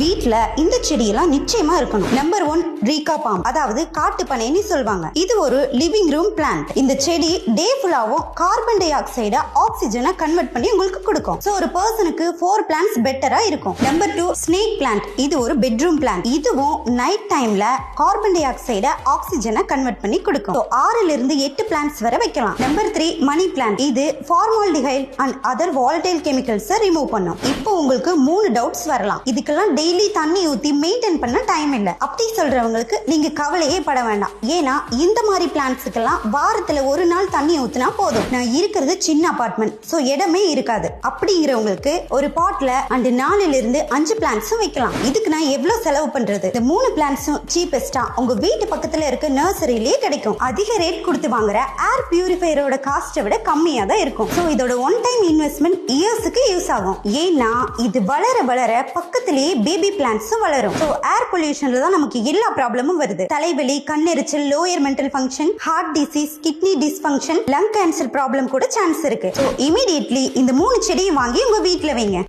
வீட்ல இந்த செடியெல்லாம் நிச்சயமா இருக்கணும். நம்பர் 1 ரீகா பாம், அதாவது காட்டு பனைன்னு சொல்வாங்க. இது ஒரு லிவிங் ரூம் பிளான்ட். இந்த செடி டே ஃபுல்லாவும் கார்பன் டை ஆக்சைட ஆக்சிஜனை கன்வெர்ட் பண்ணி உங்களுக்கு கொடுக்கும். சோ ஒரு பர்சனுக்கு 4 பிளான்ட்ஸ் பெட்டரா இருக்கும். Number 2 snake plant. இது ஒரு பெட்ரூம் பிளான்ட். இதுவும் நைட் டைம்ல கார்பன் டை ஆக்சைட ஆக்சிஜனை கன்வெர்ட் பண்ணி கொடுக்கும். 6ல இருந்து 8 பிளான்ட்ஸ் வரை வைக்கலாம். Number 3 money plant. இது formaldehyde and other volatile chemicals remove பண்ணும். இப்போ உங்களுக்கு 3 டவுட்ஸ் வரலாம். இதுக்கெல்லாம் டெய்லி தண்ணி ஊத்தி மெயின்டைன் பண்ண டைம் இல்ல அப்படி சொல்றவங்களுக்கு நீங்க கவலையே பட வேண்டாம். ஏன்னா இந்த மாதிரி பிளான்ட்ஸ்க்கெல்லாம் வாரத்துல ஒரு நாள் தண்ணி ஊத்தினா போதும். நான் இருக்கிறது சின்ன அபார்ட்மெண்ட், சோ இடமே இருக்காது. அப்படிங்கிறவங்களுக்கு ஒரு பாட்ல அண்ட் 4ல இருந்து 5 பிளான்ட்ஸும் வைக்கலாம். இதுக்கு நான் எவ்வளவு செலவு பண்றது? இந்த 3 பிளான்ட்ஸும் சீப்பஸ்டா உங்க வீட்டு பக்கத்துல இருக்க நர்சரியிலேயே கிடைக்கும். அதிக ரேட் கொடுத்து வாங்குற ஏர் பியூரிஃபையரோட காஸ்ட்டை விட கம்மியா தான் இருக்கும். சோ இதோட ஒன் டைம் இன்வெஸ்ட்மெண்ட் இயர்ஸ்க்கு யூஸ் ஆகும். ஏன்னா இது வளர வளர பக்கத்திலேயே பேபி பிளான்ட்ஸும் வளரும். சோ ஏர் பொல்யூஷன்ல தான் நமக்கு எல்லா ப்ராப்ளமும் வருது. தலைவலி, கண்ணெரிச்சல், lower mental function, heart disease, kidney dysfunction, lung cancer problem கூட சான்ஸ் இருக்கு. சோ இமிடியேட்லி இந்த 3 செடியும் வாங்கி உங்க வீட்ல வைங்க.